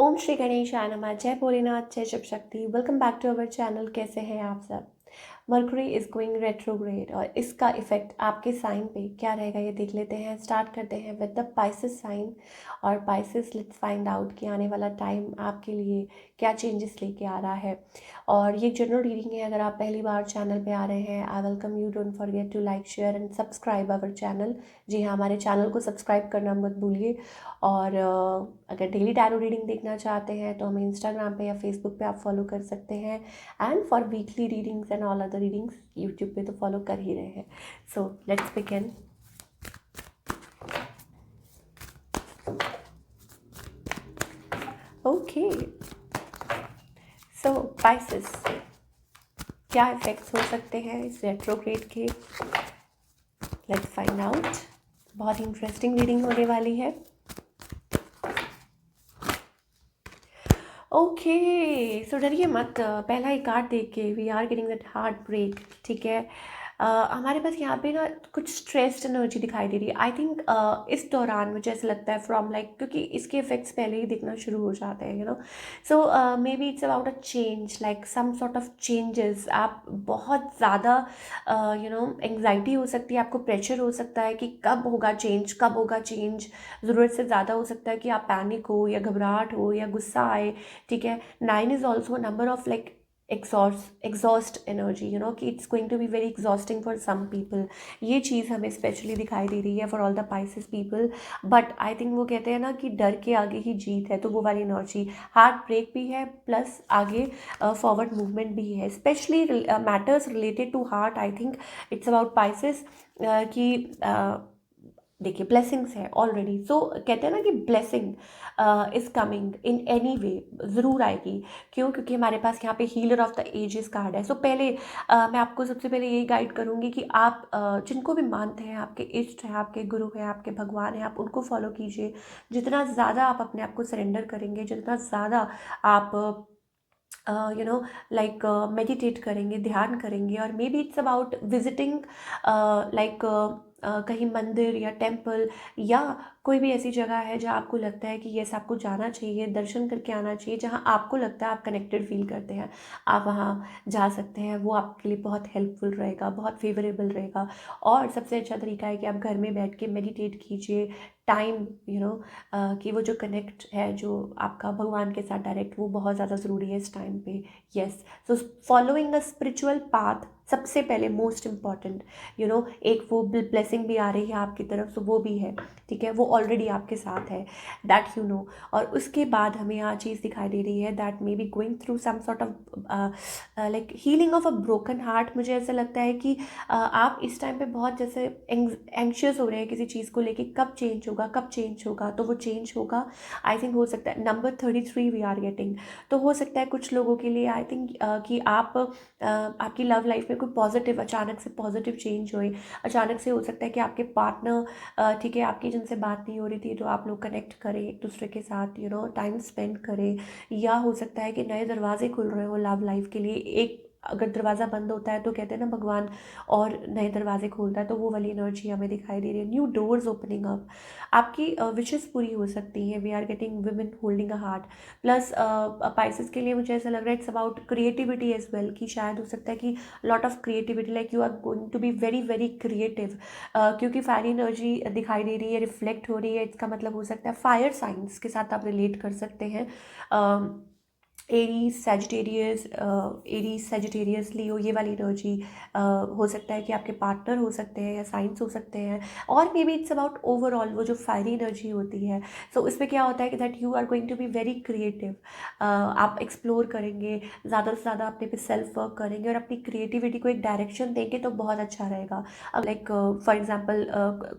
ओम श्री गणेशाय नमः। जय भोलेनाथ, जय Shiv Shakti. Welcome back to our channel. कैसे हैं आप सब? मर्कुरी इज गोइंग रेट्रोग्रेड और इसका इफेक्ट आपके साइन पे क्या रहेगा ये देख लेते हैं। स्टार्ट करते हैं विद द पाइसेस साइन। और पाइसेस, लेट्स फाइंड आउट कि आने वाला टाइम आपके लिए क्या चेंजेस लेके आ रहा है। और ये जनरल रीडिंग है। अगर आप पहली बार चैनल पे आ रहे हैं, I welcome you. Don't forget to like, share and subscribe our channel. जी हाँ, हमारे चैनल को सब्सक्राइब करना मत भूलिए। और अगर डेली टैरो रीडिंग देखना चाहते हैं तो हमें इंस्टाग्राम पे या फेसबुक पे आप फॉलो कर सकते हैं। And for weekly readings and all other readings YouTube पे तो फॉलो कर ही रहे हैं। So let's begin. Okay, so Pisces, क्या इफेक्ट्स हो सकते हैं इस रेट्रोग्रेड के? Let's find out. बहुत इंटरेस्टिंग रीडिंग होने वाली है। ओके, सो डरिए मत। पहला ही कार्ड देख के we are getting that heartbreak. ठीक है, हमारे पास यहाँ पे ना कुछ स्ट्रेस्ड एनर्जी दिखाई दे रही है। आई थिंक इस दौरान मुझे ऐसा लगता है फ्रॉम लाइक, क्योंकि इसके इफेक्ट्स पहले ही दिखना शुरू हो जाते हैं, so maybe it's about a change, like some sort of changes. आप बहुत ज़्यादा एंग्जाइटी हो सकती है, आपको प्रेशर हो सकता है कि कब होगा चेंज, कब होगा चेंज। ज़रूरत से ज़्यादा हो सकता है कि आप पैनिक हो या घबराहट हो या गुस्सा आए। ठीक है, 9 is also number of like exhaust energy, कि it's going to be very exhausting for some people. ये चीज़ हमें स्पेशली दिखाई दे रही है for all the Pisces people. But I think वो कहते हैं ना कि डर के आगे ही जीत है, तो वो वाली एनर्जी। हार्ट ब्रेक भी है प्लस आगे फॉरवर्ड मूवमेंट भी है, specially matters related to heart. I think it's about Pisces कि देखिए ब्लेसिंग्स है ऑलरेडी। सो कहते हैं ना कि blessing is coming in any way, ज़रूर आएगी। क्यों? क्योंकि हमारे पास यहाँ पे healer of the ages card है। सो पहले मैं आपको सबसे पहले यही गाइड करूँगी कि आप जिनको भी मानते हैं, आपके इष्ट हैं, आपके गुरु हैं, आपके भगवान हैं, आप उनको फॉलो कीजिए। जितना ज़्यादा आप अपने आप को सरेंडर करेंगे, जितना ज़्यादा आप लाइक मेडिटेट करेंगे, ध्यान करेंगे। और may be it's about visiting like कहीं मंदिर या टेम्पल या कोई भी ऐसी जगह है जहाँ आपको लगता है कि यस आपको जाना चाहिए, दर्शन करके आना चाहिए। जहाँ आपको लगता है आप कनेक्टेड फील करते हैं, आप वहाँ जा सकते हैं। वो आपके लिए बहुत हेल्पफुल रहेगा, बहुत फेवरेबल रहेगा। और सबसे अच्छा तरीका है कि आप घर में बैठ के मेडिटेट कीजिए। टाइम कि वो जो कनेक्ट है जो आपका भगवान के साथ डायरेक्ट, वो बहुत ज़्यादा ज़रूरी है इस टाइम पे। Yes, so following a spiritual path सबसे पहले मोस्ट इम्पॉर्टेंट। एक वो ब्लेसिंग भी आ रही है आपकी तरफ, सो वो भी है। ठीक है, वो ऑलरेडी आपके साथ है, दैट और उसके बाद हमें यहाँ चीज़ दिखाई दे रही है that may be going through some sort of like healing of a broken heart. मुझे ऐसा लगता है कि आप इस टाइम पे बहुत जैसे एंक्शियस हो रहे हैं किसी चीज़ को लेके, कब चेंज होगा, कब चेंज होगा, तो वो चेंज होगा। आई थिंक हो सकता है नंबर 33 वी आर गेटिंग। तो हो सकता है कुछ लोगों के लिए आई थिंक कि आप आपकी लव लाइफ में कोई पॉजिटिव, अचानक से पॉजिटिव चेंज होए। अचानक से हो सकता है कि आपके पार्टनर, ठीक है, आपकी जिनसे बात नहीं हो रही थी तो आप लोग कनेक्ट करें एक दूसरे के साथ, टाइम स्पेंड करें। या हो सकता है कि नए दरवाजे खुल रहे हो लव लाइफ के लिए। एक अगर दरवाज़ा बंद होता है तो कहते हैं ना भगवान और नए दरवाजे खोलता है, तो वो वाली एनर्जी हमें दिखाई दे रही है। न्यू डोर्स ओपनिंग अप, आपकी विशेस पूरी हो सकती हैं। We are getting women holding a heart. Plus Pisces के लिए मुझे ऐसा लग रहा है it's about creativity as well, कि शायद हो सकता है कि lot of creativity, like you are going to be very very creative. क्योंकि फायर एनर्जी दिखाई दे रही है, रिफ्लेक्ट हो रही है। इसका मतलब हो सकता है फायर साइंस के साथ आप रिलेट कर सकते हैं। एरीज सेजिटेरियस लियो, ये वाली एनर्जी हो सकता है कि आपके पार्टनर हो सकते हैं या साइंस हो सकते हैं। और may be it's about overall वो जो फायरी एनर्जी होती है। सो इसमें क्या होता है कि that you are going to be very creative. आप एक्सप्लोर करेंगे, ज़्यादा से ज़्यादा अपने पे सेल्फ वर्क करेंगे और अपनी क्रिएटिविटी को एक डायरेक्शन देंगे तो बहुत अच्छा रहेगा। अब लाइक फॉर एग्जांपल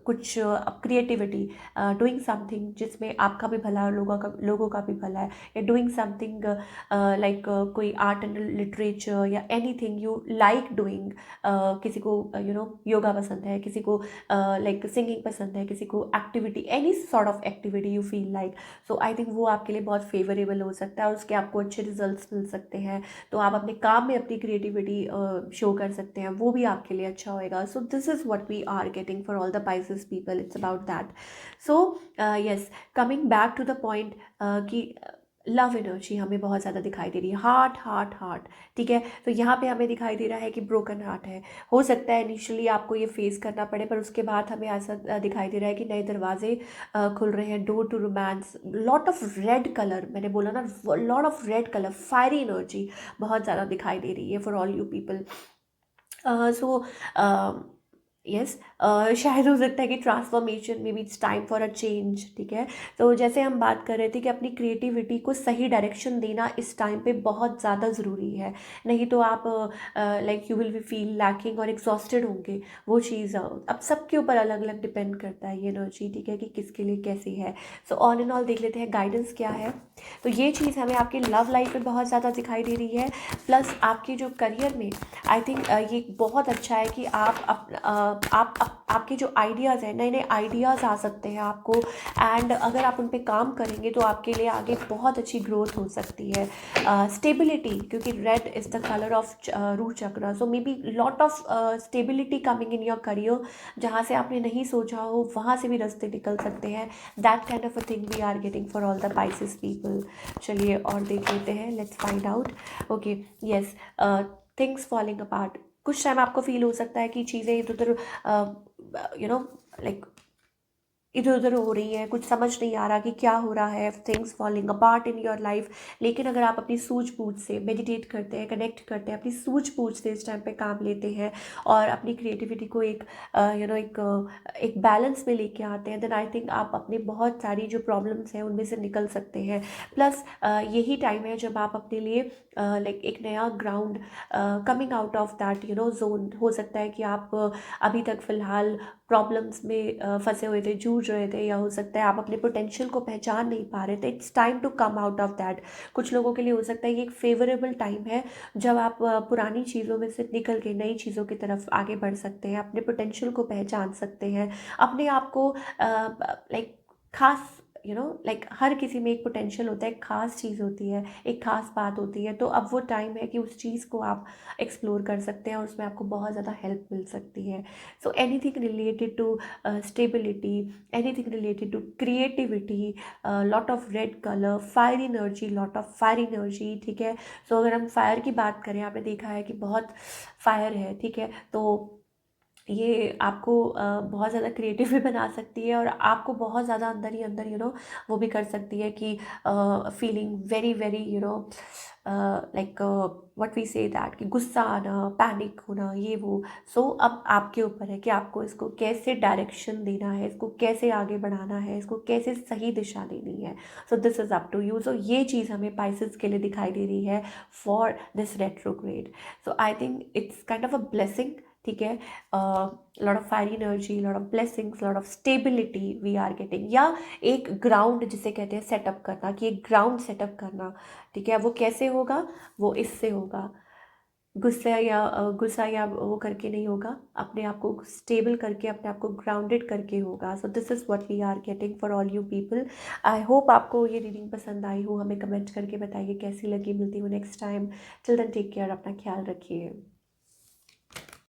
कुछ क्रिएटिविटी, डूइंग समथिंग जिसमें आपका भी भला है, लोगों का भी भला है। या डूइंग समथिंग लाइक कोई आर्ट एंड लिटरेचर या any thing you like doing. किसी को योगा पसंद है, किसी को लाइक सिंगिंग पसंद है, किसी को activity, any sort of activity you feel like. So I think वो आपके लिए बहुत फेवरेबल हो सकता है और उसके आपको अच्छे रिजल्ट्स मिल सकते हैं। तो आप अपने काम में अपनी क्रिएटिविटी शो कर सकते हैं, वो भी आपके लिए अच्छा होएगा। So this is what we are getting for all the Pisces people, it's about that. So yes, coming back to the point कि लव एनर्जी हमें बहुत ज़्यादा दिखाई दे रही है, हार्ट हार्ट हार्ट, ठीक है। तो यहाँ पे हमें दिखाई दे रहा है कि ब्रोकन हार्ट है। हो सकता है इनिशियली आपको ये फेस करना पड़े, पर उसके बाद हमें ऐसा दिखाई दे रहा है कि नए दरवाजे खुल रहे हैं, door to romance, lot of red colour, मैंने बोला ना, lot of red colour, fiery energy बहुत ज़्यादा दिखाई दे रही है for all you people. So yes, शायद हो सकता है कि ट्रांसफॉर्मेशन में भी it's time for a change, ठीक है। तो जैसे हम बात कर रहे थे कि अपनी क्रिएटिविटी को सही डायरेक्शन देना इस टाइम पे बहुत ज़्यादा ज़रूरी है। नहीं तो आप like you will be feel lacking और एग्जॉस्टेड होंगे। वो चीज़ अब सबके ऊपर अलग अलग डिपेंड करता है ये एनर्जी, ठीक है, कि किसके लिए कैसी है। सो ऑल इन ऑल देख लेते हैं गाइडेंस क्या है। तो ये चीज़ हमें आपकी लव लाइफ में बहुत ज़्यादा दिखाई दे रही है, प्लस आपके जो करियर में आई थिंक ये बहुत अच्छा है कि आपके जो आइडियाज़ हैं, नए नए आइडियाज़ आ सकते हैं आपको, एंड अगर आप उन पे काम करेंगे तो आपके लिए आगे बहुत अच्छी ग्रोथ हो सकती है। स्टेबिलिटी, क्योंकि red is the colour of root chakra, so maybe lot of stability coming in your career, जहाँ से आपने नहीं सोचा हो वहाँ से भी रास्ते निकल सकते हैं। That kind of a thing we are getting for all the Pisces people. चलिए और देख लेते हैं, let's find out. Okay, yes, things falling apart, कुछ टाइम आपको फील हो सकता है कि चीज़ें इधर उधर यू नो लाइक इधर उधर हो रही हैं, कुछ समझ नहीं आ रहा कि क्या हो रहा है, things falling apart in your life. लेकिन अगर आप अपनी सूझबूझ से मेडिटेट करते हैं, कनेक्ट करते हैं, अपनी सूझबूझ से इस टाइम पे काम लेते हैं और अपनी क्रिएटिविटी को एक एक बैलेंस में लेके आते हैं, देन आई थिंक आप अपने बहुत सारी जो प्रॉब्लम्स हैं उनमें से निकल सकते हैं। प्लस यही टाइम है जब आप अपने लिए लाइक एक नया ground, coming out of that zone, हो सकता है कि आप अभी तक फ़िलहाल प्रॉब्लम्स में फंसे हुए थे, जूझ रहे थे, या हो सकता है आप अपने पोटेंशियल को पहचान नहीं पा रहे थे। It's time to come out of that. कुछ लोगों के लिए हो सकता है ये एक फेवरेबल टाइम है जब आप पुरानी चीज़ों में से निकल के नई चीज़ों की तरफ आगे बढ़ सकते हैं, अपने पोटेंशियल को पहचान सकते हैं, अपने आप को लाइक खास लाइक हर किसी में एक पोटेंशियल होता है, एक खास चीज़ होती है, एक खास बात होती है। तो अब वो टाइम है कि उस चीज़ को आप एक्सप्लोर कर सकते हैं और उसमें आपको बहुत ज़्यादा हेल्प मिल सकती है। So anything related to stability, anything related to creativity, lot of red color, fire energy, lot of fire energy, ठीक है। सो अगर हम फायर की बात करें, आपने देखा है कि बहुत फायर है, ठीक है। तो ये आपको बहुत ज़्यादा क्रिएटिव भी बना सकती है और आपको बहुत ज़्यादा अंदर ही अंदर वो भी कर सकती है कि feeling very very like what we say that, कि गुस्सा आना, पैनिक होना, ये वो। सो अब आपके ऊपर है कि आपको इसको कैसे डायरेक्शन देना है, इसको कैसे आगे बढ़ाना है, इसको कैसे सही दिशा देनी है। So this is up to you. So ये चीज़ हमें पाइसेस के लिए दिखाई दे रही है for this retrograde. So I think it's kind of a blessing, ठीक है। Lot of fiery energy, lot of blessings, lot of stability we are getting, या एक ग्राउंड जिसे कहते हैं सेटअप करना, कि एक ग्राउंड सेटअप करना, ठीक है। वो कैसे होगा? वो इससे होगा, गुस्सा या वो करके नहीं होगा, अपने आप को स्टेबल करके, अपने आप को ग्राउंडेड करके होगा। So this is what we are getting for all you people. I hope आपको ये रीडिंग पसंद आई हो। हमें कमेंट करके बताइए कैसी लगी। मिलती हूँ next time. Till then take care, अपना ख्याल रखिए।